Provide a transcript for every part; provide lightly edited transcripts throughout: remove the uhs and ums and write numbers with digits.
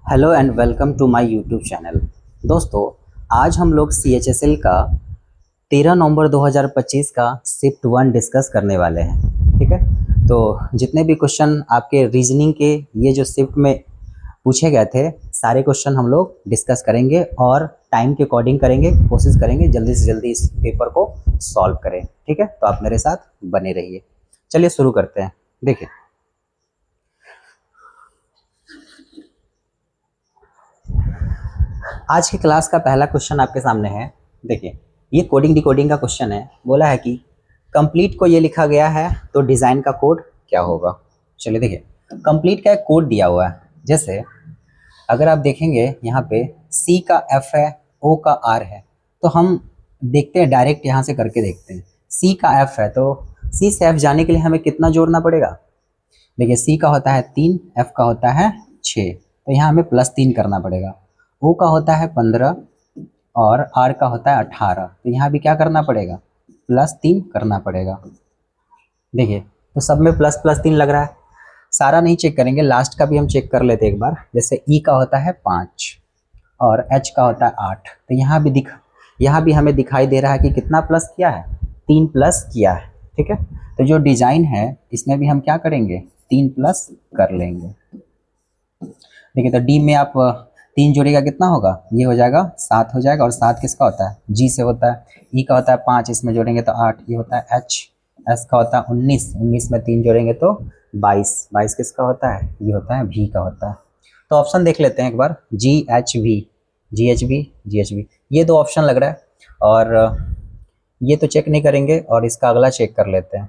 Hello and welcome to my YouTube channel. दोस्तों, आज हम लोग CHSL का 13 नवंबर 2025 का शिफ्ट 1 डिस्कस करने वाले हैं। ठीक है, तो जितने भी क्वेश्चन आपके रीजनिंग के ये जो शिफ्ट में पूछे गए थे, सारे क्वेश्चन हम लोग डिस्कस करेंगे और टाइम के अकॉर्डिंग करेंगे। कोशिश करेंगे जल्दी से जल्दी इस पेपर को सॉल्व करें। ठीक है, तो आप मेरे साथ बने रहिए। चलिए शुरू करते हैं। देखिए, आज की क्लास का पहला क्वेश्चन आपके सामने है। देखिए, ये कोडिंग डिकोडिंग का क्वेश्चन है। बोला है कि कंप्लीट को ये लिखा गया है तो डिज़ाइन का कोड क्या होगा। चलिए देखिए, कंप्लीट का एक कोड दिया हुआ है। जैसे अगर आप देखेंगे यहाँ पे C का F है, O का R है, तो हम देखते हैं डायरेक्ट यहाँ से करके देखते हैं। C का F है तो C से F जाने के लिए हमें कितना जोड़ना पड़ेगा। देखिए, C का होता है 3, F का होता है 6, तो यहाँ हमें +3 करना पड़ेगा। O का होता है 15 और R का होता है 18, तो यहाँ भी क्या करना पड़ेगा, +3 करना पड़ेगा। देखिए, तो सब में प्लस प्लस 3 लग रहा है। सारा नहीं चेक करेंगे, लास्ट का भी हम चेक कर लेते हैं एक बार। जैसे E का होता है 5 और H का होता है 8, तो यहाँ भी हमें दिखाई दे रहा है कि कितना प्लस किया है, 3 प्लस किया है। ठीक है, तो जो डिज़ाइन है इसमें भी हम क्या करेंगे, 3 प्लस कर लेंगे। देखिए, तो D में आप 3 जोड़ेगा कितना होगा, ये हो जाएगा 7 हो जाएगा। और 7 किसका होता है, G से होता है। E का होता है 5, इसमें जोड़ेंगे तो 8, ये होता है H। S का होता है 19, 19 में 3 जोड़ेंगे तो 22, 22 किसका होता है, ये होता है V का होता है। तो ऑप्शन देख लेते हैं एक बार, GHV, GHV, GHV, ये 2 ऑप्शन लग रहा है। और ये तो चेक नहीं करेंगे, और इसका अगला चेक कर लेते हैं,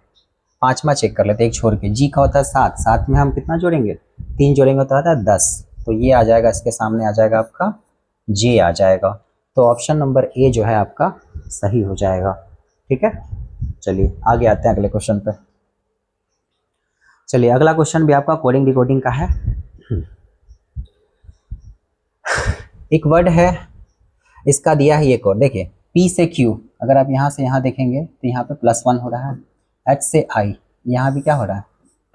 5वां चेक कर लेते हैं एक छोड़ के। G का होता है 7, 7 में हम कितना जोड़ेंगे, 3 जोड़ेंगे तो आता है 10, तो ये आ जाएगा, इसके सामने आ जाएगा आपका J आ जाएगा। तो ऑप्शन नंबर A जो है आपका सही हो जाएगा। ठीक है, चलिए आगे आते हैं अगले क्वेश्चन पे। चलिए, अगला क्वेश्चन भी आपका कोडिंग डिकोडिंग का है। एक वर्ड है, इसका दिया है ये कोड। देखिए, P से Q, अगर आप यहाँ से यहाँ देखेंगे तो यहाँ पे +1 हो रहा है। H से I, यहाँ भी क्या हो रहा है,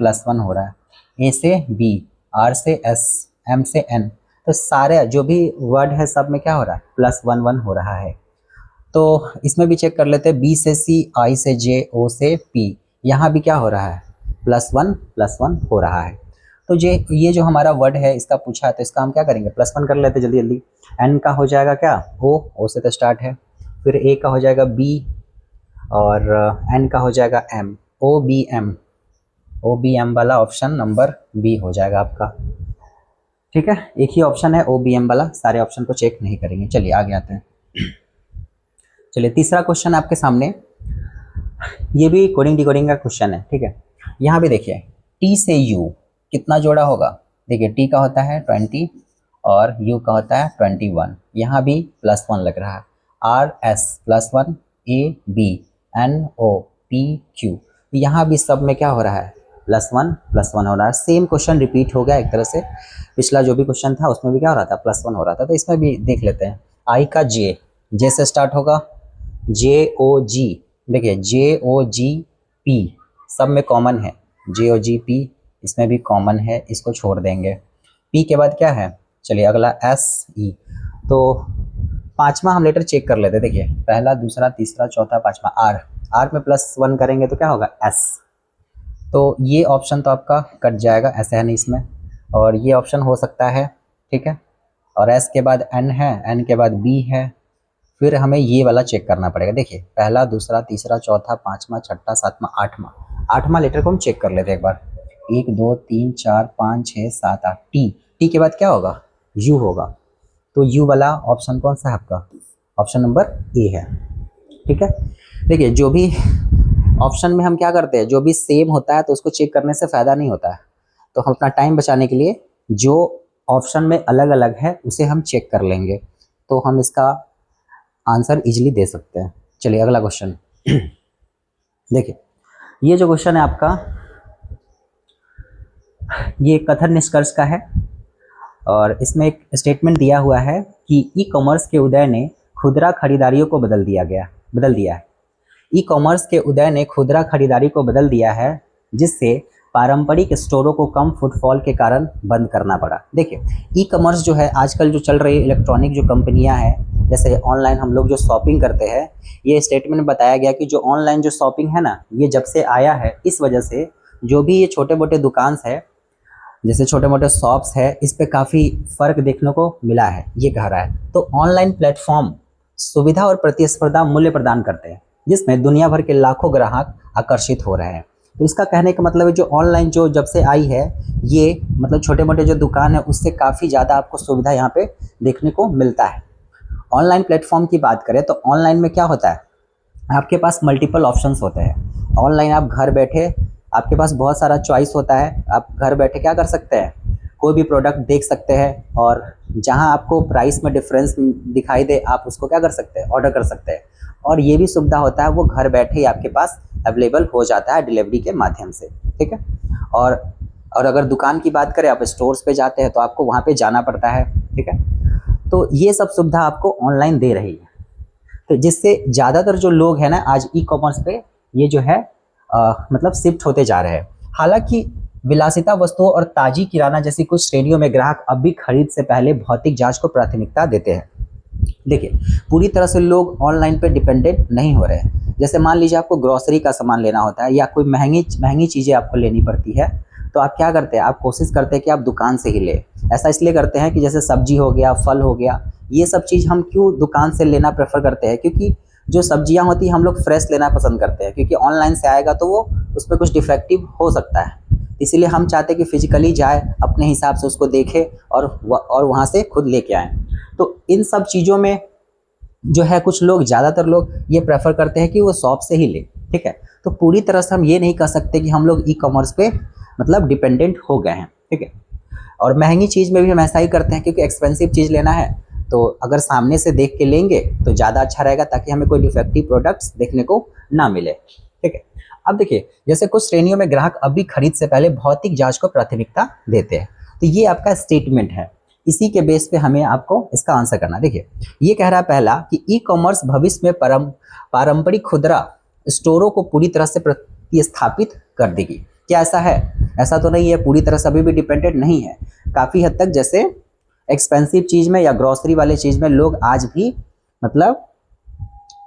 +1 हो रहा है। A से B, R से S, M से N, तो सारे जो भी वर्ड है सब में क्या हो रहा है, +1 हो रहा है। तो इसमें भी चेक कर लेते हैं, B से C, I से J, O से P, यहाँ भी क्या हो रहा है, +1 हो रहा है। तो ये जो हमारा वर्ड है इसका पूछा है, तो इसका हम क्या करेंगे, +1 कर लेते जल्दी जल्दी। N का हो जाएगा क्या, O से तो स्टार्ट है। फिर A का हो जाएगा B, और N का हो जाएगा M, OBM वाला ऑप्शन नंबर B हो जाएगा आपका। ठीक है, एक ही ऑप्शन है OBM वाला, सारे ऑप्शन को चेक नहीं करेंगे। चलिए आगे आते हैं। चलिए, तीसरा क्वेश्चन आपके सामने, ये भी कोडिंग डिकोडिंग का क्वेश्चन है। ठीक है, यहाँ भी देखिए, T से U कितना जोड़ा होगा। देखिए, T का होता है 20 और U का होता है 21, यहाँ भी +1 लग रहा है। RS +1, AB, NO, PQ, यहाँ भी सब में क्या हो रहा है, +1 हो रहा है। सेम क्वेश्चन रिपीट हो गया एक तरह से, पिछला जो भी क्वेश्चन था उसमें भी क्या हो रहा था, +1 हो रहा था। तो इसमें भी देख लेते हैं। I का J से स्टार्ट होगा, JOG, देखिए JOGP सब में कॉमन है, JOGP इसमें भी कॉमन है, इसको छोड़ देंगे। P के बाद क्या है, चलिए अगला SE। तो 5वां हम लेटर चेक कर लेते हैं। देखिए, पहला, दूसरा, तीसरा, चौथा, 5वां R में +1 करेंगे तो क्या होगा, S। तो ये ऑप्शन तो आपका कट जाएगा, ऐसा है नहीं इसमें, और ये ऑप्शन हो सकता है। ठीक है, और S के बाद N है, N के बाद B है। फिर हमें ये वाला चेक करना पड़ेगा। देखिए, पहला, दूसरा, तीसरा, चौथा, 5वां, 6वां, 7वां, 8वां लेटर को हम चेक कर लेते हैं एक बार। 1 2 3 4 5 6 7 8, टी के बाद क्या होगा, U होगा। तो U वाला ऑप्शन कौन सा है आपका, ऑप्शन नंबर A है। ठीक है, देखिए, जो भी ऑप्शन में हम क्या करते हैं, जो भी सेम होता है तो उसको चेक करने से फ़ायदा नहीं होता है। तो हम अपना टाइम बचाने के लिए जो ऑप्शन में अलग अलग है उसे हम चेक कर लेंगे, तो हम इसका आंसर इजीली दे सकते हैं। चलिए अगला क्वेश्चन। देखिए, ये जो क्वेश्चन है आपका, ये कथन निष्कर्ष का है, और इसमें एक स्टेटमेंट दिया हुआ है कि ई कॉमर्स के उदय ने खुदरा खरीदारियों को बदल दिया है। ई कॉमर्स के उदय ने खुदरा खरीदारी को बदल दिया है, जिससे पारंपरिक स्टोरों को कम फुटफॉल के कारण बंद करना पड़ा। देखिए, ई कॉमर्स जो है आजकल जो चल रही इलेक्ट्रॉनिक जो कंपनियां हैं, जैसे ऑनलाइन हम लोग जो शॉपिंग करते हैं, ये स्टेटमेंट में बताया गया कि जो ऑनलाइन जो शॉपिंग है ना, ये जब से आया है, इस वजह से जो भी ये छोटे मोटे दुकान है, जैसे छोटे मोटे शॉप्स है, इस पे काफ़ी फ़र्क देखने को मिला है, ये कह रहा है। तो ऑनलाइन प्लेटफॉर्म सुविधा और प्रतिस्पर्धा मूल्य प्रदान करते हैं, जिसमें दुनिया भर के लाखों ग्राहक आकर्षित हो रहे हैं। तो इसका कहने का मतलब है जो ऑनलाइन जो जब से आई है, ये मतलब छोटे मोटे जो दुकान है उससे काफ़ी ज़्यादा आपको सुविधा यहाँ पे देखने को मिलता है। ऑनलाइन प्लेटफॉर्म की बात करें तो ऑनलाइन में क्या होता है, आपके पास मल्टीपल ऑप्शंस होते हैं। ऑनलाइन आप घर बैठे, आपके पास बहुत सारा चॉइस होता है, आप घर बैठे क्या कर सकते हैं, कोई भी प्रोडक्ट देख सकते हैं, और जहां आपको प्राइस में डिफरेंस दिखाई दे आप उसको क्या कर सकते हैं, ऑर्डर कर सकते हैं। और ये भी सुविधा होता है वो घर बैठे ही आपके पास अवेलेबल हो जाता है डिलीवरी के माध्यम से, ठीक है। और अगर दुकान की बात करें, आप स्टोर्स पे जाते हैं तो आपको वहाँ पे जाना पड़ता है, ठीक है। तो ये सब सुविधा आपको ऑनलाइन दे रही है, तो जिससे ज़्यादातर जो लोग हैं ना आज ई कॉमर्स पे ये जो है मतलब शिफ्ट होते जा रहे हैं। हालांकि विलासिता वस्तुओं और ताजी किराना जैसी कुछ श्रेणियों में ग्राहक अब भी खरीद से पहले भौतिक जांच को प्राथमिकता देते हैं। देखिए, पूरी तरह से लोग ऑनलाइन पे डिपेंडेंट नहीं हो रहे हैं। जैसे मान लीजिए आपको ग्रोसरी का सामान लेना होता है या कोई महंगी चीज़ें आपको लेनी पड़ती है, तो आप क्या करते हैं, आप कोशिश करते हैं कि आप दुकान से ही ले। ऐसा इसलिए करते हैं कि जैसे सब्जी हो गया, फल हो गया, ये सब चीज़ हम क्यों दुकान से लेना प्रेफर करते हैं, क्योंकि जो सब्जियां होती हैं हम लोग फ्रेश लेना पसंद करते हैं, क्योंकि ऑनलाइन से आएगा तो वो उस पर कुछ डिफेक्टिव हो सकता है। इसीलिए हम चाहते हैं कि फिजिकली जाए, अपने हिसाब से उसको देखे और वहाँ से खुद लेके आएँ। तो इन सब चीज़ों में जो है कुछ लोग, ज़्यादातर लोग ये प्रेफर करते हैं कि वो शॉप से ही ले, ठीक है। तो पूरी तरह से हम ये नहीं कह सकते कि हम लोग ई कॉमर्स पे मतलब डिपेंडेंट हो गए हैं, ठीक है। और महंगी चीज़ में भी हम ऐसा ही करते हैं, क्योंकि एक्सपेंसिव चीज़ लेना है तो अगर सामने से देख के लेंगे तो ज़्यादा अच्छा रहेगा, ताकि हमें कोई डिफेक्टिव प्रोडक्ट्स देखने को ना मिले, ठीक है। अब देखिए, जैसे कुछ श्रेणियों में ग्राहक अभी खरीद से पहले भौतिक जांच को प्राथमिकता देते हैं, तो ये आपका स्टेटमेंट है, इसी के बेस पे हमें आपको इसका आंसर करना। देखिए, ये कह रहा है पहला कि ई कॉमर्स भविष्य में पारंपरिक खुदरा स्टोरों को पूरी तरह से प्रतिस्थापित कर देगी। क्या ऐसा है? ऐसा तो नहीं है, पूरी तरह से अभी भी डिपेंडेंट नहीं है। काफ़ी हद तक जैसे एक्सपेंसिव चीज़ में या ग्रोसरी वाले चीज़ में लोग आज भी मतलब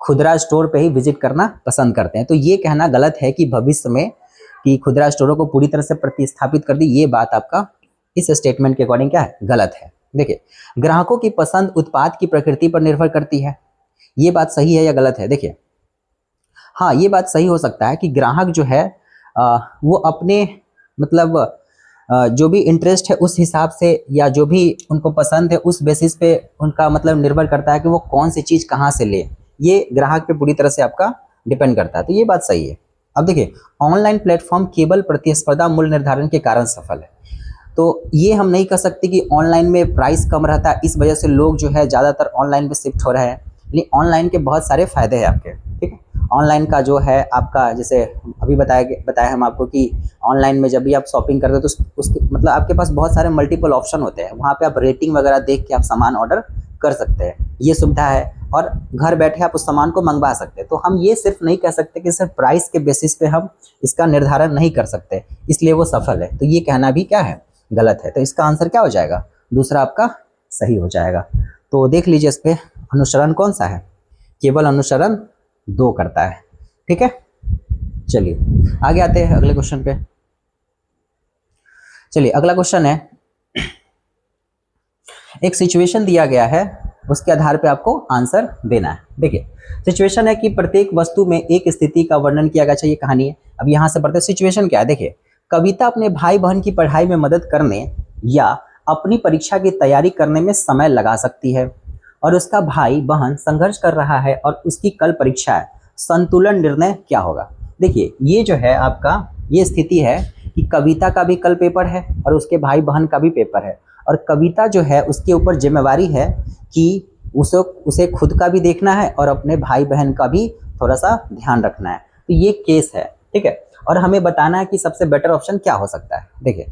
खुदरा स्टोर पे ही विजिट करना पसंद करते हैं। तो ये कहना गलत है कि भविष्य में कि खुदरा स्टोरों को पूरी तरह से प्रतिस्थापित कर दी, ये बात आपका इस स्टेटमेंट के अकॉर्डिंग क्या है, गलत है। देखिए, ग्राहकों की पसंद उत्पाद की प्रकृति पर निर्भर करती है, ये बात सही है या गलत है? देखिए, हाँ, ये बात सही हो सकता है कि ग्राहक जो है वो अपने मतलब जो भी इंटरेस्ट है उस हिसाब से, या जो भी उनको पसंद है उस बेसिस पे उनका मतलब निर्भर करता है कि वो कौन सी चीज़ कहाँ से ले, ये ग्राहक पे पूरी तरह से आपका डिपेंड करता है। तो ये बात सही है। अब देखिए, ऑनलाइन प्लेटफॉर्म केवल प्रतिस्पर्धा मूल्य निर्धारण के कारण सफल है, तो ये हम नहीं कह सकते कि ऑनलाइन में प्राइस कम रहता है इस वजह से लोग जो है ज़्यादातर ऑनलाइन पे शिफ्ट हो रहे हैं। लेकिन ऑनलाइन के बहुत सारे फ़ायदे हैं आपके, ठीक है। ऑनलाइन का जो है आपका, जैसे अभी बताया हम आपको कि ऑनलाइन में जब भी आप शॉपिंग करते हो तो उसके मतलब आपके पास बहुत सारे मल्टीपल ऑप्शन होते हैं, वहाँ पे आप रेटिंग वगैरह देख के आप सामान ऑर्डर कर सकते हैं, ये सुविधा है। और घर बैठे आप उस सामान को मंगवा सकते हैं। तो हम ये सिर्फ नहीं कह सकते कि सिर्फ प्राइस के बेसिस पे हम इसका निर्धारण नहीं कर सकते, इसलिए वो सफल है। तो ये कहना भी क्या है, गलत है। तो इसका आंसर क्या हो जाएगा, दूसरा आपका सही हो जाएगा। तो देख लीजिए इस पे अनुसरण कौन सा है, केवल अनुसरण 2 करता है, ठीक है। चलिए आगे आते हैं अगले क्वेश्चन पे। चलिए अगला क्वेश्चन है, एक सिचुएशन दिया गया है, उसके आधार पे आपको आंसर देना है। देखिए, सिचुएशन है कि प्रत्येक वस्तु में एक स्थिति का वर्णन किया गया है, ये कहानी है। अब यहाँ से पढ़ते सिचुएशन क्या है। देखिए, कविता अपने भाई बहन की पढ़ाई में मदद करने या अपनी परीक्षा की तैयारी करने में समय लगा सकती है, और उसका भाई बहन संघर्ष कर रहा है और उसकी कल परीक्षा है। संतुलन निर्णय क्या होगा? देखिए, ये जो है आपका ये स्थिति है कि कविता का भी कल पेपर है और उसके भाई बहन का भी पेपर है, और कविता जो है उसके ऊपर जिम्मेवारी है कि उसे खुद का भी देखना है और अपने भाई बहन का भी थोड़ा सा ध्यान रखना है। तो ये केस है, ठीक है। और हमें बताना है कि सबसे बेटर ऑप्शन क्या हो सकता है। देखिए,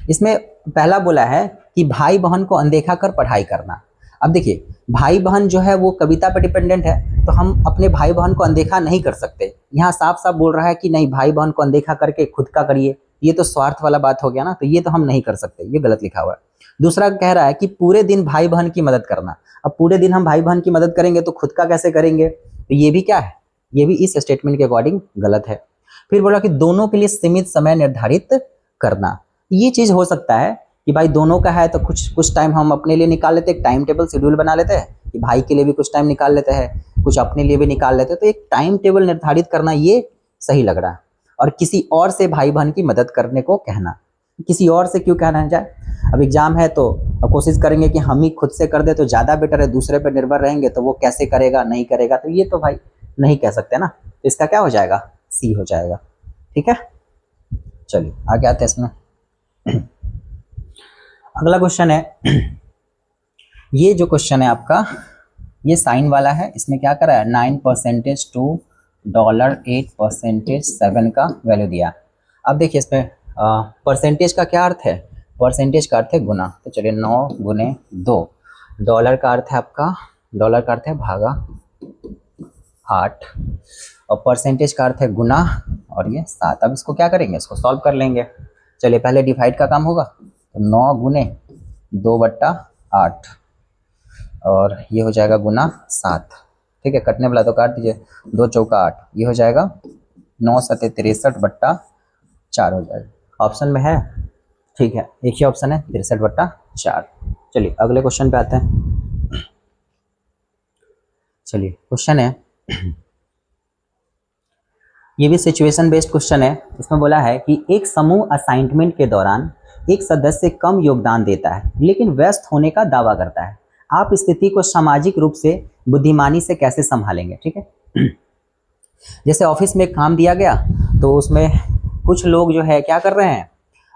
इसमें पहला बोला है कि भाई बहन को अनदेखा कर पढ़ाई करना। अब देखिए भाई बहन जो है वो कविता पर डिपेंडेंट है, तो हम अपने भाई बहन को अनदेखा नहीं कर सकते। यहाँ साफ साफ बोल रहा है कि नहीं भाई बहन को अनदेखा करके खुद का करिए, ये तो स्वार्थ वाला बात हो गया ना, तो ये तो हम नहीं कर सकते, ये गलत लिखा हुआ है। दूसरा कह रहा है कि पूरे दिन भाई बहन की मदद करना। अब पूरे दिन हम भाई बहन की मदद करेंगे तो खुद का कैसे करेंगे, तो ये भी क्या है, ये भी इस स्टेटमेंट के अकॉर्डिंग गलत है। फिर बोला कि दोनों के लिए सीमित समय निर्धारित करना। ये चीज हो सकता है कि भाई दोनों का है तो कुछ टाइम हम अपने लिए निकाल लेते हैं, एक टाइम टेबल शेड्यूल बना लेते हैं कि भाई के लिए भी कुछ टाइम निकाल लेते हैं, कुछ अपने लिए भी निकाल लेते हैं, तो एक टाइम टेबल निर्धारित करना ये सही लग रहा है। और किसी और से भाई बहन की मदद करने को कहना, किसी और से क्यों कहना जाए, अब एग्जाम है तो कोशिश करेंगे कि हम ही खुद से कर दे तो ज़्यादा बेटर है, दूसरे पर निर्भर रहेंगे तो वो कैसे करेगा नहीं करेगा, तो ये तो भाई नहीं कह सकते ना, तो इसका क्या हो जाएगा, सी हो जाएगा। ठीक है, चलिए आगे आते हैं इसमें। अगला क्वेश्चन है, ये जो क्वेश्चन है आपका ये साइन वाला है, इसमें क्या करा है 9% टू $8% 7 का वैल्यू दिया। अब देखिए इसमें परसेंटेज का क्या अर्थ है, परसेंटेज का अर्थ है गुना, तो चलिए 9 गुने 2, डॉलर का अर्थ है आपका, डॉलर का अर्थ है भागा 8, और परसेंटेज का अर्थ है गुना, और ये 7। अब इसको क्या करेंगे, इसको सॉल्व कर लेंगे। चलिए पहले डिवाइड का काम होगा, तो 9 गुने 2/8 और ये हो जाएगा गुना 7। ठीक है, कटने वाला तो काट दीजिए, 2 चौका 8, ये हो जाएगा 9 सते 63/4 हो जाएगा। ऑप्शन में है, ठीक है, एक ही ऑप्शन है 63/4। चलिए अगले क्वेश्चन पे आते हैं। चलिए क्वेश्चन है, ये भी सिचुएशन बेस्ड क्वेश्चन है। इसमें बोला है कि एक समूह असाइनमेंट के दौरान एक सदस्य कम योगदान देता है लेकिन व्यस्त होने का दावा करता है। आप स्थिति को सामाजिक रूप से बुद्धिमानी से कैसे संभालेंगे। ठीक है, जैसे ऑफिस में काम दिया गया तो उसमें कुछ लोग जो है क्या कर रहे हैं,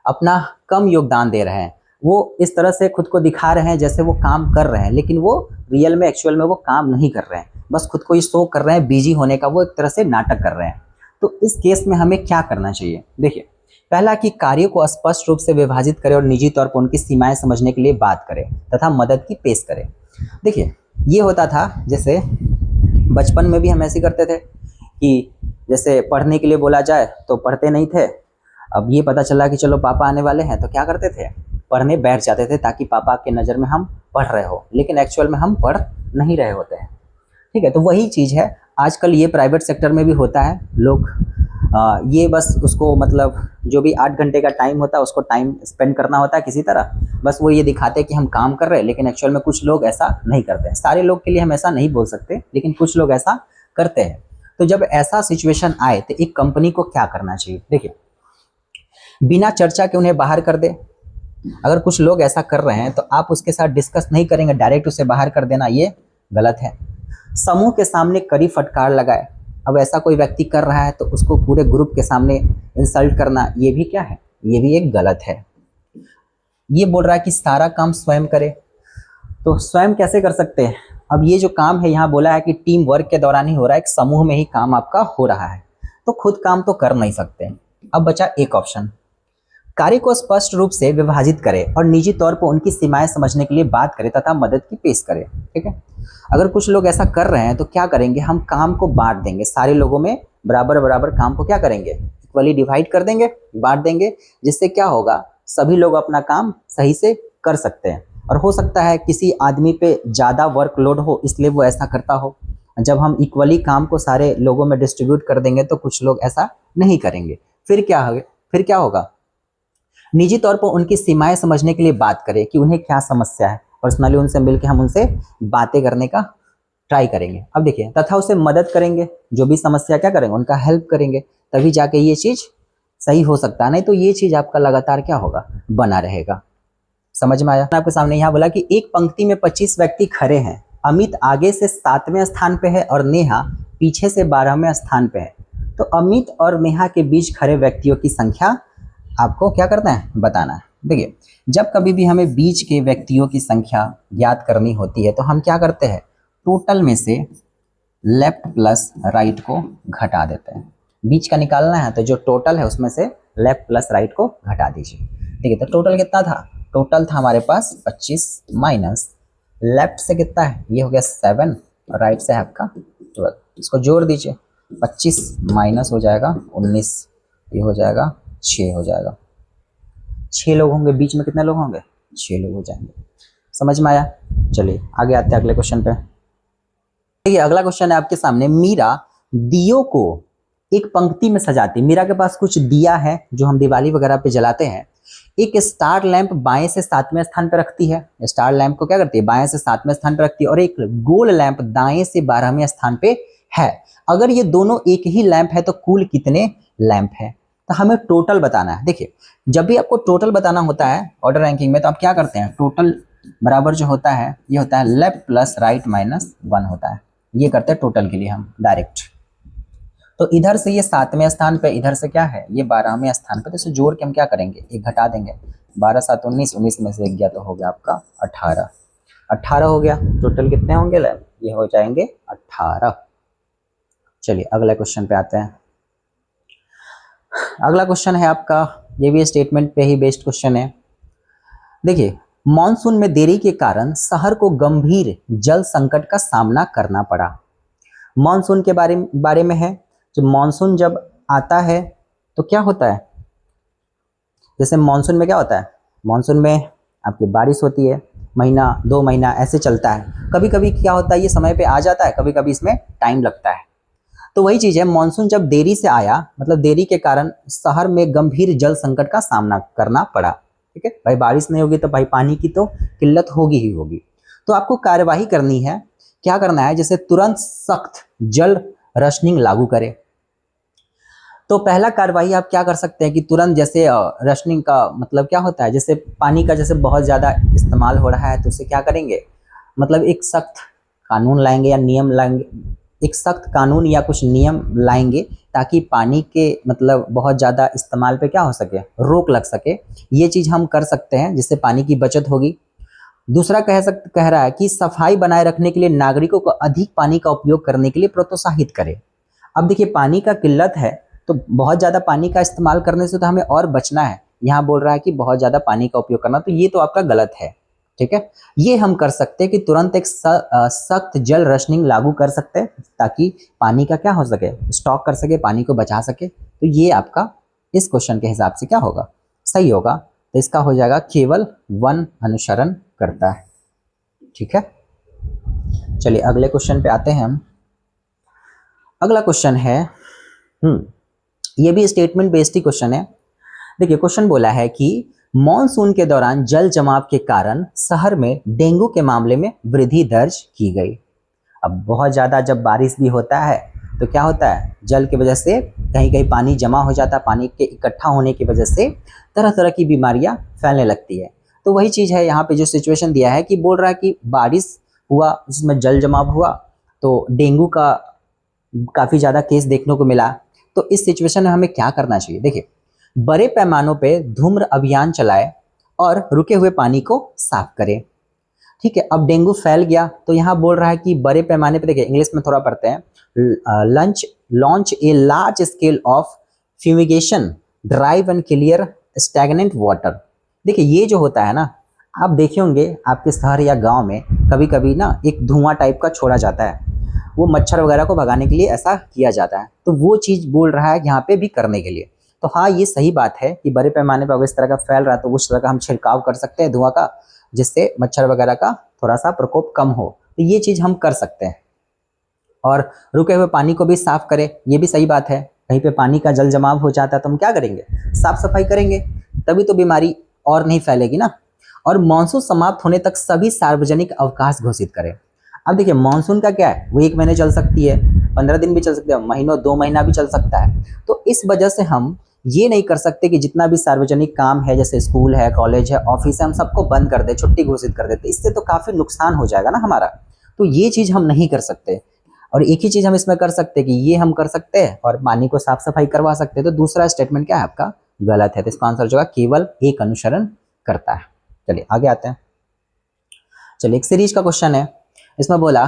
अपना कम योगदान दे रहे हैं, वो इस तरह से खुद को दिखा रहे हैं जैसे वो काम कर रहे हैं, लेकिन वो रियल में एक्चुअल में वो काम नहीं कर रहे हैं, बस खुद को ही शो कर रहे हैं बिजी होने का, वो एक तरह से नाटक कर रहे हैं। तो इस केस में हमें क्या करना चाहिए, देखिए पहला कि कार्य को स्पष्ट रूप से विभाजित करें और निजी तौर पर उनकी सीमाएं समझने के लिए बात करें तथा मदद की पेश करें। देखिए ये होता था, जैसे बचपन में भी हम ऐसे करते थे कि जैसे पढ़ने के लिए बोला जाए तो पढ़ते नहीं थे। अब ये पता चला कि चलो पापा आने वाले हैं तो क्या करते थे, पढ़ने बैठ जाते थे ताकि पापा के नज़र में हम पढ़ रहे हो, लेकिन एक्चुअल में हम पढ़ नहीं रहे होते हैं। ठीक है, तो वही चीज़ है आजकल ये प्राइवेट सेक्टर में भी होता है। लोग ये बस उसको मतलब जो भी 8 घंटे का टाइम होता है उसको टाइम स्पेंड करना होता है किसी तरह, बस वो ये दिखाते हैं कि हम काम कर रहे हैं, लेकिन एक्चुअल में कुछ लोग ऐसा नहीं करते हैं। सारे लोग के लिए हम ऐसा नहीं बोल सकते, लेकिन कुछ लोग ऐसा करते हैं। तो जब ऐसा सिचुएशन आए तो एक कंपनी को क्या करना चाहिए, देखिए बिना चर्चा के उन्हें बाहर कर दे। अगर कुछ लोग ऐसा कर रहे हैं तो आप उसके साथ डिस्कस नहीं करेंगे, डायरेक्ट उसे बाहर कर देना ये गलत है। समूह के सामने कड़ी फटकार लगाए, अब ऐसा कोई व्यक्ति कर रहा है तो उसको पूरे ग्रुप के सामने इंसल्ट करना ये भी क्या है, ये भी एक गलत है। ये बोल रहा है कि सारा काम स्वयं करे, तो स्वयं कैसे कर सकते हैं। अब ये जो काम है यहाँ बोला है कि टीम वर्क के दौरान ही हो रहा है, एक समूह में ही काम आपका हो रहा है, तो खुद काम तो कर नहीं सकते। अब बचा एक ऑप्शन, कार्य को स्पष्ट रूप से विभाजित करें और निजी तौर पर उनकी सीमाएं समझने के लिए बात करें तथा मदद की पेश करें। ठीक है, अगर कुछ लोग ऐसा कर रहे हैं तो क्या करेंगे, हम काम को बांट देंगे, सारे लोगों में बराबर बराबर काम को क्या करेंगे, इक्वली डिवाइड कर देंगे, बांट देंगे, जिससे क्या होगा सभी लोग अपना काम सही से कर सकते हैं। और हो सकता है किसी आदमी पे ज़्यादा वर्कलोड हो इसलिए वो ऐसा करता हो। जब हम इक्वली काम को सारे लोगों में डिस्ट्रीब्यूट कर देंगे तो कुछ लोग ऐसा नहीं करेंगे। फिर क्या होगा, निजी तौर पर उनकी सीमाएं समझने के लिए बात करें कि उन्हें क्या समस्या है, पर्सनली उनसे मिलकर हम उनसे बातें करने का ट्राई करेंगे। अब देखिए तथा उसे मदद करेंगे, जो भी समस्या क्या करेंगे उनका हेल्प करेंगे, तभी जाके ये चीज़ सही हो सकता है, नहीं तो ये चीज़ आपका लगातार क्या होगा, बना रहेगा। समझ में आया। आपके सामने यहाँ बोला कि एक पंक्ति में 25 व्यक्ति खड़े हैं, अमित आगे से 7वें स्थान पे है और नेहा पीछे से 12वें स्थान पे है। तो अमित और नेहा के बीच खड़े व्यक्तियों की संख्या आपको क्या करना है, बताना है। देखिए जब कभी भी हमें बीच के व्यक्तियों की संख्या ज्ञात करनी होती है तो हम क्या करते हैं, टोटल में से लेफ्ट प्लस राइट को घटा देते हैं। बीच का निकालना है तो जो टोटल है उसमें से लेफ्ट प्लस राइट को घटा दीजिए। ठीक है, तो टोटल कितना था, टोटल था हमारे पास 25 माइनस लेफ्ट से कितना है, ये हो गया 7 और राइट से है आपका 12। इसको जोड़ दीजिए, 25 माइनस हो जाएगा 19, ये हो जाएगा 6 हो जाएगा। 6 लोग होंगे, बीच में कितने लोग होंगे, 6 लोग हो जाएंगे। समझ में आया? चलिए आगे आते हैं अगले क्वेश्चन पे। देखिए अगला क्वेश्चन है आपके सामने, मीरा दियों को एक पंक्ति में सजाती। मीरा के पास कुछ दिया है जो हम दिवाली वगैरह पे जलाते हैं। एक स्टार लैंप बाएं से 7वें स्थान पर रखती है। स्टार लैंप को क्या करती है, बाएं से 7वें स्थान पर रखती है। और एक गोल लैंप दाएं से 12वें स्थान पे है। अगर ये दोनों एक ही लैंप है तो कुल कितने लैंप है? तो हमें टोटल बताना है। देखिए जब भी आपको टोटल बताना होता है ऑर्डर रैंकिंग में, तो आप क्या करते हैं, टोटल बराबर जो होता है ये होता है लेफ्ट प्लस राइट माइनस 1 होता है। ये करते हैं टोटल के लिए हम डायरेक्ट। तो इधर से ये 7वें स्थान पे, इधर से क्या है ये 12वें स्थान पे, तो इसे जोड़ के हम क्या करेंगे, एक घटा देंगे। 12 7 19, 19 में से एक गया तो हो गया आपका 18। 18 हो गया। टोटल कितने होंगे लैंप, ये हो जाएंगे 18। चलिए अगले क्वेश्चन पे आते हैं। अगला क्वेश्चन है आपका, ये भी स्टेटमेंट पे ही बेस्ड क्वेश्चन है। देखिए मॉनसून में देरी के कारण शहर को गंभीर जल संकट का सामना करना पड़ा। मॉनसून के बारे में है। जब मॉनसून जब आता है तो क्या होता है, जैसे मॉनसून में क्या होता है, मॉनसून में आपकी बारिश होती है, महीना 2 महीना ऐसे चलता है। कभी कभी क्या होता है ये समय पे आ जाता है, कभी कभी इसमें टाइम लगता है। तो वही चीज़ है, मॉनसून जब देरी से आया मतलब देरी के कारण शहर में गंभीर जल संकट का सामना करना पड़ा। ठीक है भाई, बारिश नहीं होगी तो भाई पानी की तो किल्लत होगी ही होगी। तो आपको कार्यवाही करनी है, क्या करना है, जैसे तुरंत सख्त जल रशनिंग लागू करें। तो पहला कार्रवाई आप क्या कर सकते हैं कि तुरंत, जैसे रशनिंग का मतलब क्या होता है, जैसे पानी का जैसे बहुत ज़्यादा इस्तेमाल हो रहा है तो उसे क्या करेंगे, मतलब एक सख्त कानून लाएंगे या नियम लाएंगे, एक सख्त कानून या कुछ नियम लाएंगे ताकि पानी के मतलब बहुत ज़्यादा इस्तेमाल पे क्या हो सके, रोक लग सके। ये चीज़ हम कर सकते हैं जिससे पानी की बचत होगी। दूसरा कह रहा है कि सफाई बनाए रखने के लिए नागरिकों को अधिक पानी का उपयोग करने के लिए प्रोत्साहित करें। अब देखिए पानी का किल्लत है तो बहुत ज़्यादा पानी का इस्तेमाल करने से तो हमें और बचना है। यहाँ बोल रहा है कि बहुत ज़्यादा पानी का उपयोग करना, तो ये तो आपका गलत है। ठीक है, ये हम कर सकते हैं कि तुरंत एक सख्त जल रशनिंग लागू कर सकते हैं ताकि पानी का क्या हो सके, स्टॉक कर सके, पानी को बचा सके। तो ये आपका इस क्वेश्चन के हिसाब से क्या होगा, सही होगा। तो इसका हो जाएगा केवल 1 अनुसरण करता है। ठीक है, चलिए अगले क्वेश्चन पे आते हैं हम। अगला क्वेश्चन है ये भी स्टेटमेंट बेस्ड ही क्वेश्चन है। देखिए क्वेश्चन बोला है कि मॉनसून के दौरान जल जमाव के कारण शहर में डेंगू के मामले में वृद्धि दर्ज की गई। अब बहुत ज़्यादा जब बारिश भी होता है तो क्या होता है, जल की वजह से कहीं कहीं पानी जमा हो जाता है, पानी के इकट्ठा होने की वजह से तरह तरह की बीमारियां फैलने लगती है। तो वही चीज़ है यहाँ पे जो सिचुएशन दिया है कि बोल रहा है कि बारिश हुआ जिसमें जल जमाव हुआ तो डेंगू का काफ़ी ज़्यादा केस देखने को मिला। तो इस सिचुएशन में हमें क्या करना चाहिए, देखिए बड़े पैमानों पे धूम्र अभियान चलाए और रुके हुए पानी को साफ करें। ठीक है, अब डेंगू फैल गया तो यहाँ बोल रहा है कि बड़े पैमाने पे, देखिए इंग्लिश में थोड़ा पढ़ते हैं, launch a large scale of fumigation drive and clear stagnant water. देखिए ये जो होता है ना, आप देखे होंगे आपके शहर या गांव में कभी कभी ना एक धुआं टाइप का छोड़ा जाता है, वो मच्छर वगैरह को भगाने के लिए ऐसा किया जाता है। तो वो चीज़ बोल रहा है यहाँ पे भी करने के लिए। तो हाँ ये सही बात है कि बड़े पैमाने पर अगर इस तरह का फैल रहा है तो उस तरह का हम छिड़काव कर सकते हैं धुआं का, जिससे मच्छर वगैरह का थोड़ा सा प्रकोप कम हो। तो ये चीज़ हम कर सकते हैं। और रुके हुए पानी को भी साफ करें, ये भी सही बात है। कहीं पे पानी का जल जमाव हो जाता है तो हम क्या करेंगे, साफ सफाई करेंगे, तभी तो बीमारी और नहीं फैलेगी ना। और मानसून समाप्त होने तक सभी सार्वजनिक अवकाश घोषित करें। अब देखिए मानसून का क्या है, वो 1 महीने चल सकती है, 15 दिन भी चल सकते हैं, महीनों 2 महीना भी चल सकता है। तो इस वजह से हम ये नहीं कर सकते कि जितना भी सार्वजनिक काम है, जैसे स्कूल है, कॉलेज है, ऑफिस है, हम सबको बंद कर दे, छुट्टी घोषित कर देते, इससे तो काफ़ी नुकसान हो जाएगा ना हमारा। तो ये चीज़ हम नहीं कर सकते। और एक ही चीज़ हम इसमें कर सकते हैं कि ये हम कर सकते हैं और पानी को साफ सफाई करवा सकते हैं। तो दूसरा स्टेटमेंट क्या है आपका, गलत है। तो इसका आंसर जो है केवल 1 अनुसरण करता है। चलिए आगे आते हैं। चलिए एक सीरीज का क्वेश्चन है, इसमें बोला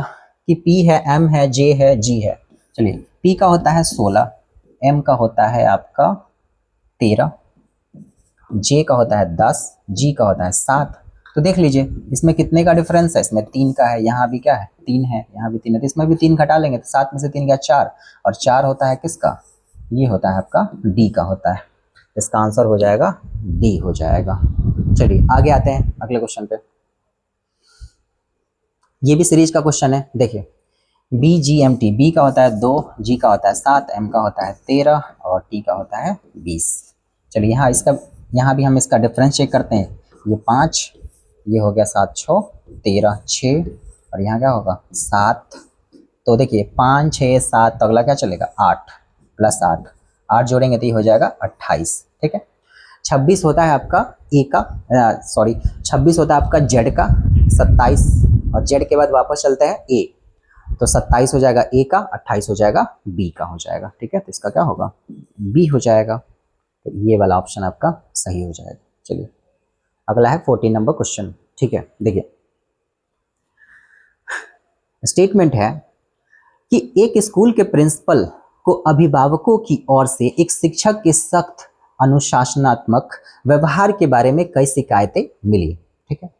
कि P है, M है, J है, G है। चलिए P का होता है 16, M का होता है आपका 13, J का होता है 10, G का होता है 7 तो देख लीजिए इसमें कितने का डिफरेंस है, इसमें 3 का है, यहाँ भी क्या है 3 है, यहाँ भी 3 है, तो इसमें भी 3 घटा लेंगे तो 7 में से 3 गया 4, और 4 होता है किसका, ये होता है आपका डी का होता है। इसका आंसर हो जाएगा डी हो जाएगा। चलिए आगे आते हैं अगले क्वेश्चन पे। ये भी सीरीज का क्वेश्चन है। देखिए BGMT, बी का होता है 2, जी का होता है 7, एम का होता है 13 और टी का होता है 20। चलिए यहाँ भी हम इसका डिफरेंस चेक करते हैं। ये 5, ये हो गया 7 6 13 6, और यहाँ क्या होगा 7। तो देखिए 5 6 7, तो अगला क्या चलेगा 8 प्लस 8, 8 जोड़ेंगे तो ये हो जाएगा 28। ठीक है, 26 होता है आपका ए का, 26 होता है आपका जेड का, 27 और जेड के बाद वापस चलते हैं ए, तो 27 हो जाएगा ए का, 28 हो जाएगा बी का हो जाएगा। ठीक है, तो इसका क्या होगा बी हो जाएगा। तो ये वाला ऑप्शन आपका सही हो जाएगा। चलिए अगला है 14 नंबर क्वेश्चन। ठीक है, देखिए स्टेटमेंट है कि एक स्कूल के प्रिंसिपल को अभिभावकों की ओर से एक शिक्षक के सख्त अनुशासनात्मक व्यवहार के बारे में कई शिकायतें मिली। ठीक है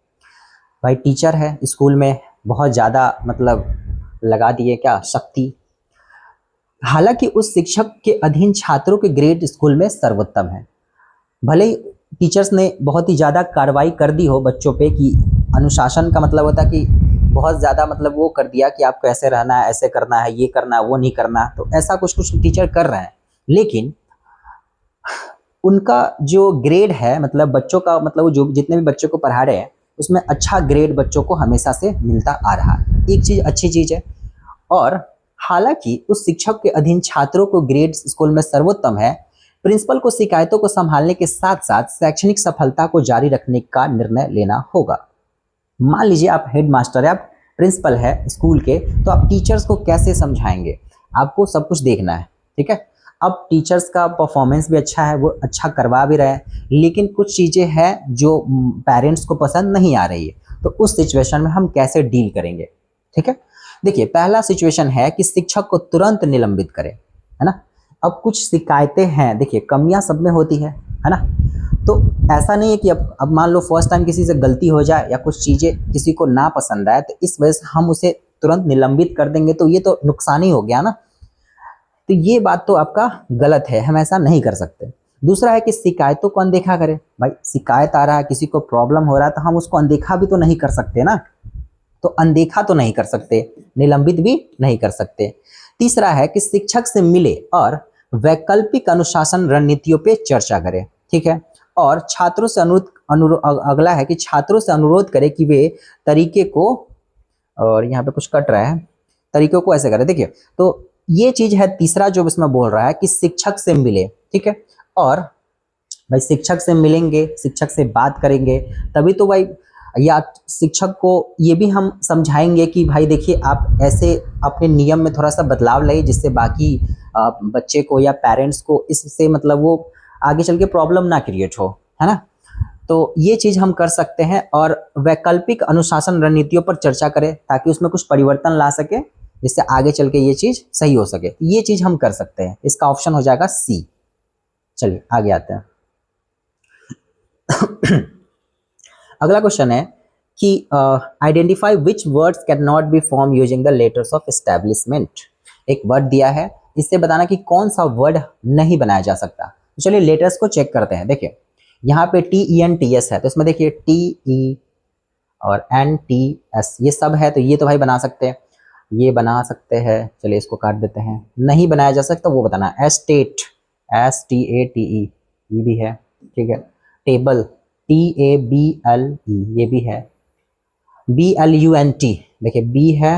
भाई, टीचर है स्कूल में, बहुत ज़्यादा मतलब लगा दिए क्या शक्ति। हालांकि उस शिक्षक के अधीन छात्रों के ग्रेड स्कूल में सर्वोत्तम है। भले ही टीचर्स ने बहुत ही ज़्यादा कार्रवाई कर दी हो बच्चों पे, कि अनुशासन का मतलब होता है कि बहुत ज़्यादा मतलब वो कर दिया कि आपको ऐसे रहना है, ऐसे करना है, ये करना है, वो नहीं करना, तो ऐसा कुछ कुछ टीचर कर रहे हैं। लेकिन उनका जो ग्रेड है, मतलब बच्चों का मतलब जो जितने भी बच्चों को पढ़ा रहे हैं उसमें अच्छा ग्रेड बच्चों को हमेशा से मिलता आ रहा है। एक चीज़ अच्छी चीज़ है। और हालांकि उस शिक्षक के अधीन छात्रों को ग्रेड स्कूल में सर्वोत्तम है, प्रिंसिपल को शिकायतों को संभालने के साथ साथ शैक्षणिक सफलता को जारी रखने का निर्णय लेना होगा। मान लीजिए आप हेड मास्टर है, आप प्रिंसिपल है स्कूल के, तो आप टीचर्स को कैसे समझाएंगे, आपको सब कुछ देखना है। ठीक है, अब टीचर्स का परफॉर्मेंस भी अच्छा है, वो अच्छा करवा भी रहे हैं, लेकिन कुछ चीज़ें हैं जो पेरेंट्स को पसंद नहीं आ रही है, तो उस सिचुएशन में हम कैसे डील करेंगे। ठीक है, देखिए पहला सिचुएशन है कि शिक्षक को तुरंत निलंबित करें, है ना। अब कुछ शिकायतें हैं, देखिए कमियां सब में होती है ना, तो ऐसा नहीं है कि अब मान लो फर्स्ट टाइम किसी से गलती हो जाए या कुछ चीज़ें किसी को ना पसंद आए तो इस वजह से हम उसे तुरंत निलंबित कर देंगे, तो ये तो नुकसान ही हो गया ना। तो ये बात तो आपका गलत है, हम ऐसा नहीं कर सकते। दूसरा है कि शिकायतों को अनदेखा करें। भाई शिकायत आ रहा है, किसी को प्रॉब्लम हो रहा है, तो हम उसको अनदेखा भी तो नहीं कर सकते ना, तो अनदेखा तो नहीं कर सकते, निलंबित भी नहीं कर सकते। तीसरा है कि शिक्षक से मिले और वैकल्पिक अनुशासन रणनीतियों पे चर्चा करें। ठीक है, और छात्रों से अगला है कि छात्रों से अनुरोध करें कि वे तरीके को, और यहाँ पे कुछ कट रहा है, तरीकों को ऐसे करें। देखिए तो ये चीज है तीसरा जो इसमें बोल रहा है कि शिक्षक से मिले। ठीक है, और भाई शिक्षक से मिलेंगे, शिक्षक से बात करेंगे, तभी तो भाई, या शिक्षक को ये भी हम समझाएंगे कि भाई देखिए आप ऐसे अपने नियम में थोड़ा सा बदलाव लाइए, जिससे बाकी बच्चे को या पेरेंट्स को इससे मतलब वो आगे चल के प्रॉब्लम ना क्रिएट हो, है ना। तो ये चीज़ हम कर सकते हैं, और वैकल्पिक अनुशासन रणनीतियों पर चर्चा करें ताकि उसमें कुछ परिवर्तन ला सके, जिससे आगे चल के ये चीज़ सही हो सके। ये चीज़ हम कर सकते हैं, इसका ऑप्शन हो जाएगा सी। चलिए आगे आते हैं। अगला क्वेश्चन है कि identify which words can not be form using the letters of establishment. एक वर्ड दिया है, इससे बताना कि कौन सा वर्ड नहीं बनाया जा सकता। तो चलिए लेटर्स को चेक करते हैं। देखिए यहाँ पे TENTS है, तो इसमें देखिए TE और NTS ये सब है, तो ये तो भाई बना सकते हैं, ये बना सकते हैं। चलिए इसको काट देते हैं। नहीं बनाया जा सकता वो बताना, एस्टेट STATE ये भी है। ठीक है, टेबल TABLE ये भी है। BLUNT देखिए B है,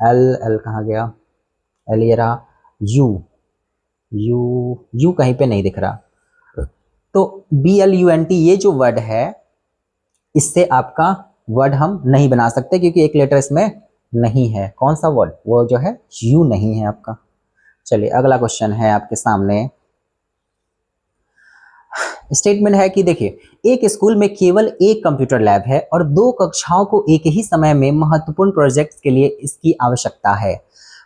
L कहाँ गया, L ये रहा, U कहीं पे नहीं दिख रहा, तो BLUNT ये जो वर्ड है, इससे आपका वर्ड हम नहीं बना सकते क्योंकि एक लेटर इसमें नहीं है। कौन सा वर्ड, वो जो है U नहीं है आपका। चलिए अगला क्वेश्चन है आपके सामने। स्टेटमेंट है कि देखिए एक स्कूल में केवल एक कंप्यूटर लैब है और 2 कक्षाओं को एक ही समय में महत्वपूर्ण प्रोजेक्ट्स के लिए इसकी आवश्यकता है।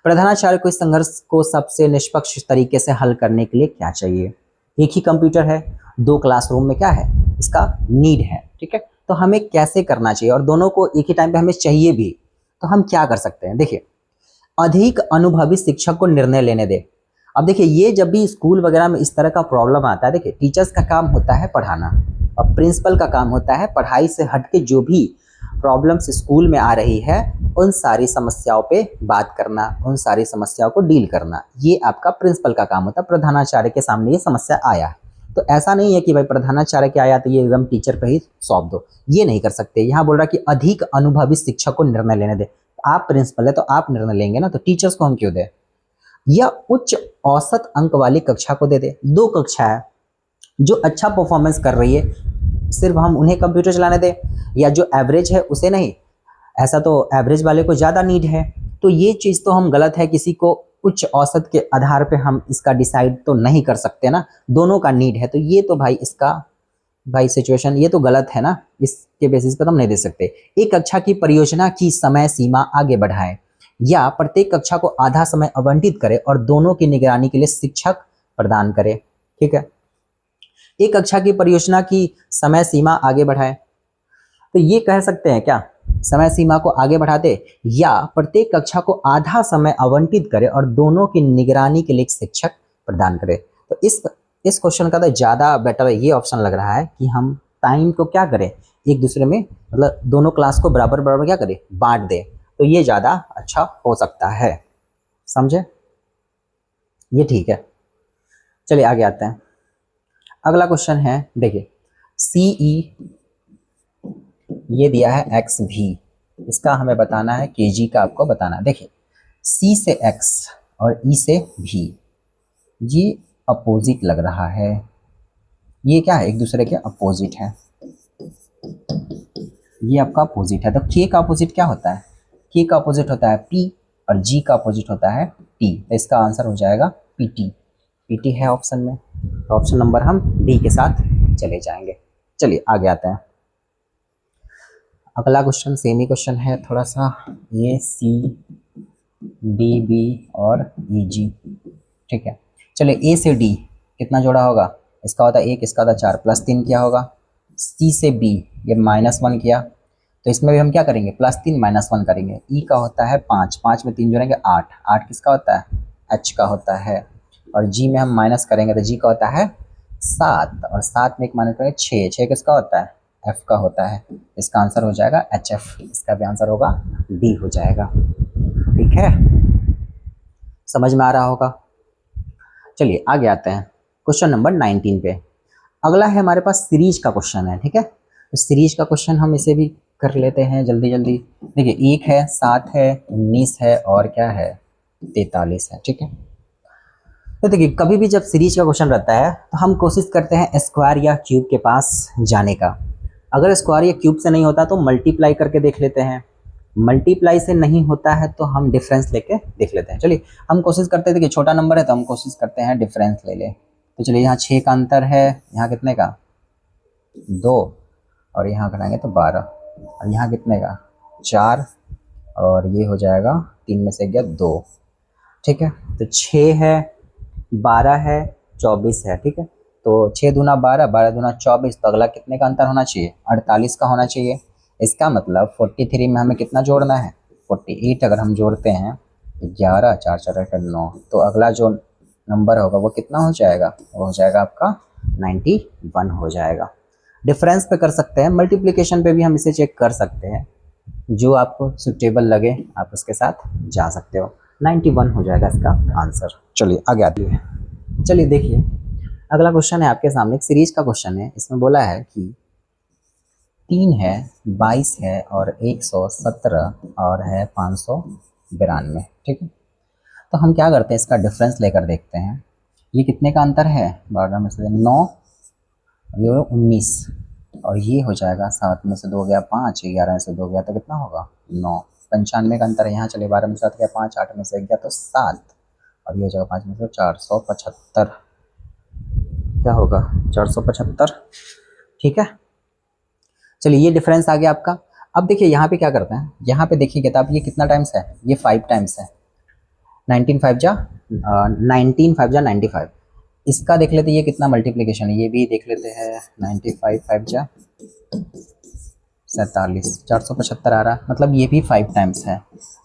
प्रधानाचार्य को इस संघर्ष को सबसे निष्पक्ष तरीके से हल करने के लिए क्या चाहिए। एक ही कंप्यूटर है, 2 क्लासरूम में क्या है, इसका नीड है। ठीक है, तो हमें कैसे करना चाहिए, और दोनों को एक ही टाइम पे हमें चाहिए भी, तो हम क्या कर सकते हैं। देखिए, अधिक अनुभवी शिक्षक को निर्णय लेने दे। अब देखिए, ये जब भी स्कूल वगैरह में इस तरह का प्रॉब्लम आता है, देखिए टीचर्स का काम होता है पढ़ाना और प्रिंसिपल का काम होता है पढ़ाई से हटके जो भी प्रॉब्लम्स स्कूल में आ रही है उन सारी समस्याओं पे बात करना, उन सारी समस्याओं को डील करना, ये आपका प्रिंसिपल का काम होता है। प्रधानाचार्य के सामने ये समस्या आया है, तो ऐसा नहीं है कि भाई प्रधानाचार्य के आया तो ये एकदम टीचर पे ही सौंप दो, ये नहीं कर सकते। यहाँ बोल रहा कि अधिक अनुभवी शिक्षक को निर्णय लेने दे। आप प्रिंसिपल है तो आप निर्णय लेंगे ना, तो टीचर्स को हम क्यों दे। या उच्च औसत अंक वाली कक्षा को दे दे। दो कक्षा है, जो अच्छा परफॉर्मेंस कर रही है सिर्फ हम उन्हें कंप्यूटर चलाने दें, या जो एवरेज है उसे नहीं। ऐसा तो एवरेज वाले को ज़्यादा नीड है, तो ये चीज़ तो हम गलत है। किसी को उच्च औसत के आधार पे हम इसका डिसाइड तो नहीं कर सकते ना, दोनों का नीड है। तो ये तो भाई इसका भाई सिचुएशन ये तो गलत है ना, इसके बेसिस पे तो हम नहीं दे सकते। एक कक्षा की परियोजना की समय सीमा आगे बढ़ाएं, या प्रत्येक कक्षा को आधा समय आवंटित करे और दोनों की निगरानी के लिए शिक्षक प्रदान करे। ठीक है, एक कक्षा की परियोजना की समय सीमा आगे बढ़ाए, तो ये कह सकते हैं क्या, समय सीमा को आगे बढ़ा दे या प्रत्येक कक्षा को आधा समय आवंटित करे और दोनों की निगरानी के लिए शिक्षक प्रदान करे। तो इस क्वेश्चन का तो ज़्यादा बेटर ये ऑप्शन लग रहा है कि हम टाइम को क्या करें, एक दूसरे में मतलब दोनों क्लास को बराबर बराबर क्या करें, बांट दे, तो ये ज़्यादा अच्छा हो सकता है। समझे, ये ठीक है। चलिए आगे आते हैं। अगला क्वेश्चन है, देखिए CE ये दिया है एक्स भी, इसका हमें बताना है KG का आपको बताना है। देखिए C से X और E से भी, ये अपोजिट लग रहा है, ये क्या है, एक दूसरे के अपोजिट है, ये आपका अपोजिट है। तो K का अपोजिट क्या होता है, K का अपोजिट होता है P और G का अपोजिट होता है T, तो इसका आंसर हो जाएगा PT। PT है ऑप्शन में, तो ऑप्शन नंबर हम D के साथ चले जाएंगे। चलिए आगे आते हैं। अगला क्वेश्चन सेम ही क्वेश्चन है थोड़ा सा, ये C D B और E G। ठीक है, चलिए A से D कितना जोड़ा होगा, इसका होता है 1, इसका होता है 4, प्लस 3 किया होगा। C से B ये -1 किया, तो इसमें भी हम क्या करेंगे, +3 -1 करेंगे। E का होता है 5, 5 में 3 जोड़ेंगे 8, 8 किसका होता है, H का होता है। और G में हम माइनस करेंगे तो G का होता है 7, और 7 में एक माइनस करेंगे 6, 6 किसका होता है, F का होता है। इसका आंसर हो जाएगा HF, इसका भी आंसर होगा D हो जाएगा। ठीक है, समझ में आ रहा होगा। चलिए आगे आते हैं क्वेश्चन नंबर 19 पे। अगला है हमारे पास सीरीज का क्वेश्चन है। ठीक है, तो सीरीज का क्वेश्चन हम इसे भी कर लेते हैं जल्दी जल्दी। देखिए 1 है, 7 है, 19 है और क्या है 43 है। ठीक है, तो देखिए कभी भी जब सीरीज का क्वेश्चन रहता है तो हम कोशिश करते हैं स्क्वायर या क्यूब के पास जाने का। अगर स्क्वायर या क्यूब से नहीं होता तो मल्टीप्लाई करके देख लेते हैं, मल्टीप्लाई से नहीं होता है तो हम डिफरेंस लेके देख लेते हैं। चलिए हम कोशिश करते हैं कि छोटा नंबर है तो हम कोशिश करते हैं डिफरेंस ले ले। तो चलिए यहाँ 6 का अंतर है, यहाँ कितने का 2, और यहाँ कराएंगे तो 12, और यहाँ कितने का 4, और ये हो जाएगा 3 में से गया 2। ठीक है, तो 6 है, 12 है, 24 है। ठीक है, तो 6 दूना 12, 12 दूना 24, तो अगला कितने का अंतर होना चाहिए, 48 का होना चाहिए। इसका मतलब 43 में हमें कितना जोड़ना है, 48 अगर हम जोड़ते हैं 11, 4 4 8 9, तो अगला जो नंबर होगा वो कितना हो जाएगा, वो हो जाएगा आपका 91 हो जाएगा। डिफरेंस पे कर सकते हैं, मल्टीप्लिकेशन पे भी हम इसे चेक कर सकते हैं, जो आपको सुटेबल लगे आप उसके साथ जा सकते हो। 91 हो जाएगा इसका आंसर। चलिए आगे आते हैं। चलिए देखिए अगला क्वेश्चन है आपके सामने, एक सीरीज का क्वेश्चन है। इसमें बोला है कि 3 है, 22 है और 117 और है 592। ठीक है, तो हम क्या करते हैं, इसका डिफरेंस लेकर देखते हैं। ये कितने का अंतर है, 12 में से 9, ये 19, और ये हो जाएगा 7 में से 2 गया 5, 11 में से 2 गया तो कितना होगा 9, 95 का अंतर है यहाँ। चलिए 12 में से 7 गया 5, 8 में से 1 गया तो 7, और ये हो जाएगा 5 में से 475, क्या होगा 475। ठीक है, चलिए ये डिफरेंस आ गया आपका। अब देखिए यहाँ पे क्या करते हैं, यहाँ पे देखिए किताब ये कितना टाइम्स है, ये 5 टाइम्स है। 19 5 जा 95। इसका देख लेते ये कितना मल्टीप्लिकेशन है, ये भी देख लेते हैं 95 5 जा 47, 475 आ रहा, मतलब ये भी 5 टाइम्स है।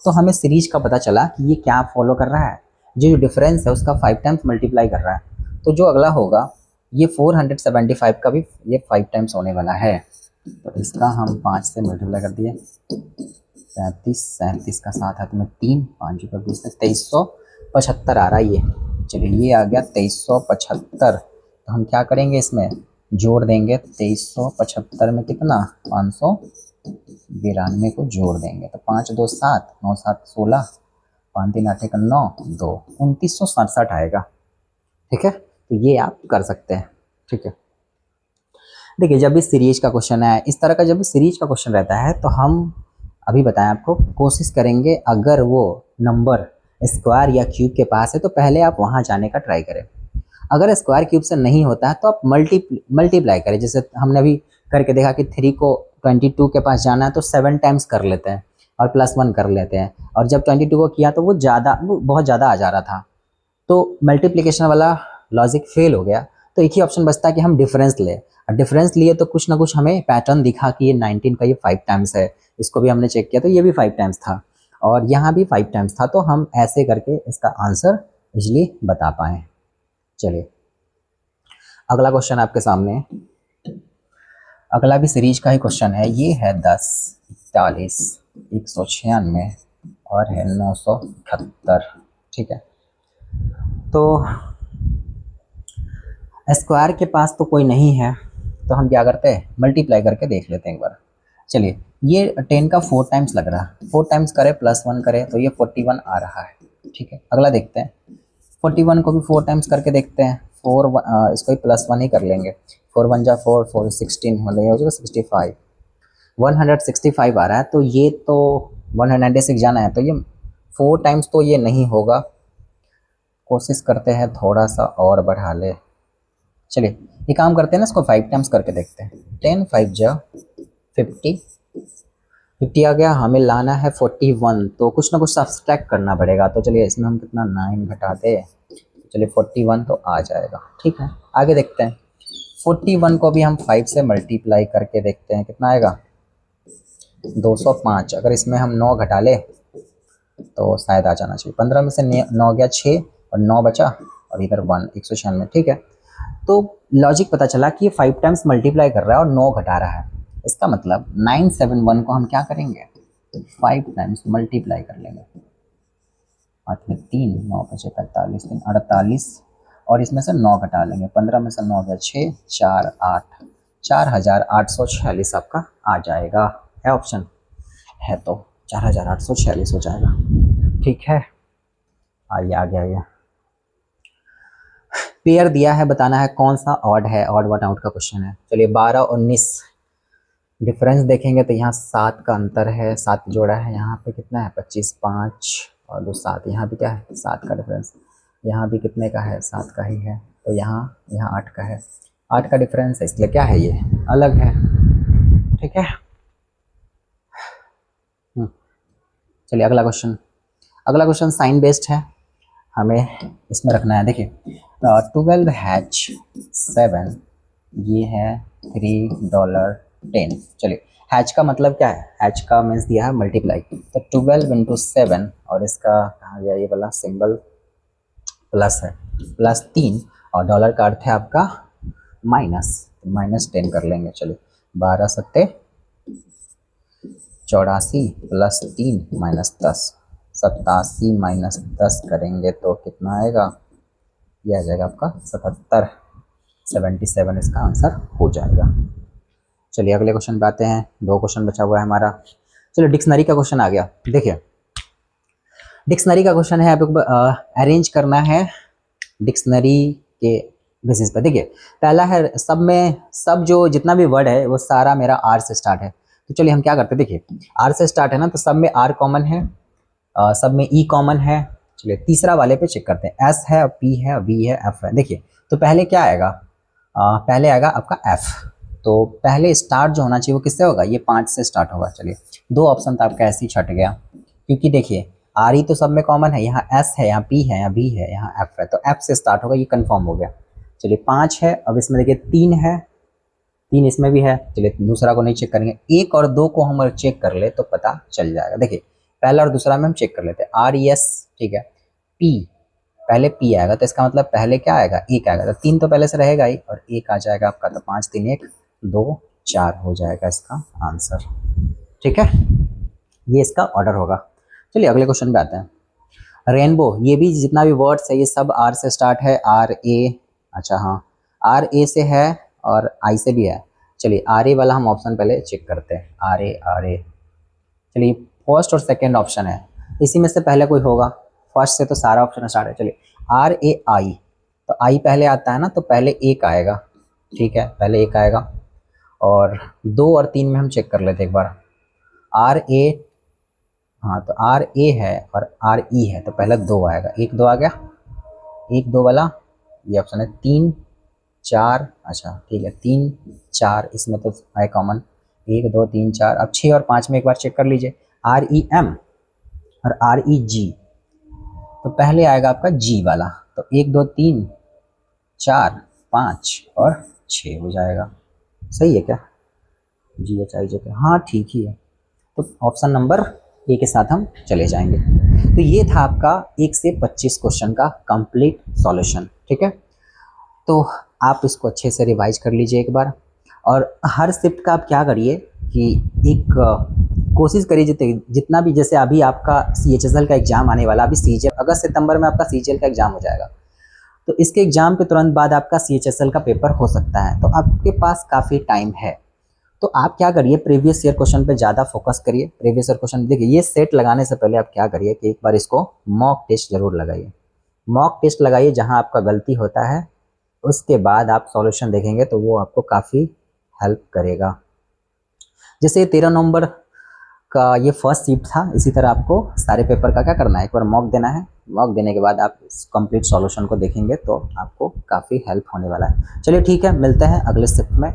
तो हमें सीरीज का पता चला कि ये क्या फॉलो कर रहा है, जो डिफरेंस है उसका 5 टाइम्स मल्टीप्लाई कर रहा है। तो जो अगला होगा ये 475 का भी ये 5 टाइम्स होने वाला है। तो इसका हम 5 से मल्टीप्लाई कर दिए, 37 का साथ हाथ में 3, 5 का 20, 2375 आ रहा है ये। चलिए ये आ गया 2375। तो हम क्या करेंगे, इसमें जोड़ देंगे 2375 में कितना 592 को जोड़ देंगे। तो 5 2 7, 9 7 16, 5 3 8 1 9, 2 2967 आएगा। ठीक है, तो ये आप कर सकते हैं। ठीक है, देखिए जब भी सीरीज का क्वेश्चन है इस तरह का, जब भी सीरीज का क्वेश्चन रहता है तो हम अभी बताएं आपको, कोशिश करेंगे अगर वो नंबर स्क्वायर या क्यूब के पास है तो पहले आप वहाँ जाने का ट्राई करें। अगर स्क्वायर क्यूब से नहीं होता है तो आप मल्टीप्लाई करें। जैसे हमने अभी करके देखा कि 3 को 22 के पास जाना है तो 7 टाइम्स कर लेते हैं और +1 कर लेते हैं, और जब 22 को किया तो वो बहुत ज़्यादा आ जा रहा था, तो मल्टीप्लिकेशन वाला लॉजिक फेल हो गया। तो एक ही ऑप्शन बचता है कि हम डिफरेंस लें, और डिफरेंस लिए तो कुछ ना कुछ हमें पैटर्न दिखा कि ये 19 का ये 5 टाइम्स है। इसको भी हमने चेक किया तो ये भी 5 टाइम्स था और यहाँ भी 5 टाइम्स था, तो हम ऐसे करके इसका आंसर इजली बता पाए। चलिए अगला क्वेश्चन आपके सामने, अगला भी सीरीज का ही क्वेश्चन है। ये है 10, 41, 196 और है 971। ठीक है, तो स्क्वायर के पास तो कोई नहीं है तो हम क्या करते हैं, मल्टीप्लाई करके देख लेते हैं एक बार। चलिए ये 10 का 4 टाइम्स लग रहा है, 4 टाइम्स करे +1 करे तो ये 41 आ रहा है। ठीक है, अगला देखते हैं, 41 को भी 4 टाइम्स करके देखते हैं। इसको ही +1 ही कर लेंगे, 4 1 जा 4, 4 16 होने हो जाएगा 65, 165 आ रहा है। तो ये तो 196 जाना है, तो ये 4 टाइम्स तो ये नहीं होगा, कोशिश करते हैं थोड़ा सा और बढ़ा ले। चलिए ये काम करते हैं ना, इसको 5 टाइम्स करके देखते हैं। 10 5 जा 50, 50 आ गया, हमें लाना है 41, तो कुछ ना कुछ सब्सट्रैक्ट करना पड़ेगा। तो चलिए इसमें हम कितना 9 घटा दे, चलिए 41 तो आ जाएगा। ठीक है, आगे देखते हैं, 41 को भी हम 5 से मल्टीप्लाई करके देखते हैं, कितना आएगा 205। अगर इसमें हम 9 घटा ले तो शायद आ जाना चाहिए, 15 में से 9 गया 6 और 9 बचा और इधर 1, 196। ठीक है, तो लॉजिक पता चला कि ये 5 टाइम्स मल्टीप्लाई कर रहा है और 9 घटा रहा है। इसका मतलब 971 को हम क्या करेंगे, 5 टाइम्स मल्टीप्लाई कर लेंगे। 5 में 3, 9 बचे 45, 3 48 और इसमें से 9 घटा लेंगे, 15 में से 9 गया 6, 4 8, 4846 आपका आ जाएगा। है ऑप्शन है तो 4846 हो जाएगा। ठीक है, आइए आगे आइए, पेयर दिया है, बताना है कौन सा ऑड है, ऑड वन आउट का क्वेश्चन है। चलिए 12 और 19 डिफरेंस देखेंगे तो यहाँ 7 का अंतर है, 7 जोड़ा है, यहाँ पे कितना है 25, 5 और 2 7, यहाँ भी क्या है 7 का डिफरेंस, यहाँ भी कितने का है 7 का ही है, तो यहाँ 8 का है, 8 का डिफरेंस है, इसलिए क्या है ये अलग है। ठीक है, चलिए अगला क्वेश्चन साइन बेस्ड है, हमें इसमें रखना है। देखिए 12H7 ये है $3.10। चलिए हैच का मतलब क्या है, हैच का मीन्स दिया है मल्टीप्लाई, तो 12 × 7 और इसका कहा गया ये वाला सिंबल प्लस है, +3 और डॉलर का अर्थ है आपका -10 कर लेंगे। चलिए 12 सत्ते 84 +3 -10, 87 -10 करेंगे तो कितना आएगा, यह आ जाएगा आपका 77, 77 इसका आंसर हो जाएगा। चलिए अगले क्वेश्चन पे आते हैं, 2 क्वेश्चन बचा हुआ है हमारा। चलिए डिक्शनरी का क्वेश्चन आ गया। देखिए डिक्शनरी का क्वेश्चन है, आपको अरेंज करना है डिक्शनरी के बेसिस पर। देखिए पहला है सब जो जितना भी वर्ड है वो सारा मेरा आर से स्टार्ट है, तो चलिए हम क्या करते हैं, देखिए आर से स्टार्ट है ना, तो सब में आर कॉमन है, सब में ई कॉमन है। चलिए तीसरा वाले पे चेक करते हैं, एस है, पी है, वी है, एफ है। देखिए तो पहले क्या आएगा, पहले आएगा आपका एफ, तो पहले स्टार्ट जो होना चाहिए वो किससे होगा, ये 5 से स्टार्ट होगा। चलिए 2 ऑप्शन तो आपका ऐसे ही छट गया, क्योंकि देखिए आर ई तो सब में कॉमन है, यहाँ एस है, यहाँ पी है, यहाँ वी है, यहाँ एफ है, तो एफ से स्टार्ट होगा, ये कंफर्म हो गया। चलिए 5 है, अब इसमें देखिए 3 है, 3 इसमें भी है। चलिए दूसरा को नहीं चेक करेंगे, 1 और 2 को हम चेक कर ले तो पता चल जाएगा। देखिए पहला और दूसरा में हम चेक कर लेते हैं। RES, ठीक है। P, पहले P आएगा तो इसका मतलब पहले क्या आएगा, 1 आएगा, तो 3 तो पहले से रहेगा ही, और 1 आ जाएगा आपका, तो 5 3 1 2 4 हो जाएगा इसका आंसर। ठीक है, ये इसका ऑर्डर होगा। चलिए अगले क्वेश्चन पे आते हैं। रेनबो, ये भी जितना भी वर्ड्स है ये सब R से स्टार्ट है, RA, अच्छा हाँ RA से है और I से भी है। चलिए RA वाला हम ऑप्शन पहले चेक करते हैं, RA। चलिए फर्स्ट और सेकंड ऑप्शन है, इसी में से पहले कोई होगा, फर्स्ट से तो सारा ऑप्शन स्टार्ट है। चलिए RAI, तो I पहले आता है ना, तो पहले 1 आएगा, ठीक है, पहले 1 आएगा। और 2 और 3 में हम चेक कर लेते एक बार। RA, हाँ तो RA है और RE है, तो पहले 2 आएगा, 1 2 आ गया, 1 2 वाला ये ऑप्शन है। 3 4, अच्छा ठीक है, 3 4 इसमें तो है कॉमन, 1 2 3 4। अब 6 और 5 में एक बार चेक कर लीजिए, REM और REG, तो पहले आएगा आपका G वाला, तो 1 2 3 4 5 और 6 हो जाएगा। सही है क्या, GHIJ, हाँ ठीक ही है। तो ऑप्शन नंबर ए के साथ हम चले जाएंगे। तो ये था आपका 1 से 25 क्वेश्चन का कंप्लीट सॉल्यूशन। ठीक है, तो आप इसको अच्छे से रिवाइज कर लीजिए एक बार, और हर शिफ्ट का आप क्या करिए कि एक कोशिश करिए जितना भी, जैसे अभी आपका CHSL का एग्ज़ाम आने वाला, अभी CGL अगस्त सितंबर में आपका CGL का एग्ज़ाम हो जाएगा, तो इसके एग्ज़ाम के तुरंत बाद आपका CHSL का पेपर हो सकता है, तो आपके पास काफ़ी टाइम है। तो आप क्या करिए, प्रीवियस ईयर क्वेश्चन पे ज़्यादा फोकस करिए। प्रीवियस ईयर क्वेश्चन देखिए, ये सेट लगाने से पहले आप क्या करिए कि एक बार इसको मॉक टेस्ट जरूर लगाइए। मॉक टेस्ट लगाइए जहां आपका गलती होता है, उसके बाद आप सॉल्यूशन देखेंगे तो वो आपको काफ़ी हेल्प करेगा। जैसे 13 नवंबर का ये फर्स्ट शिफ्ट था, इसी तरह आपको सारे पेपर का क्या करना है, एक बार मॉक देना है। मॉक देने के बाद आप कंप्लीट सॉल्यूशन को देखेंगे तो आपको काफ़ी हेल्प होने वाला है। चलिए ठीक है, मिलते हैं अगले शिफ्ट में।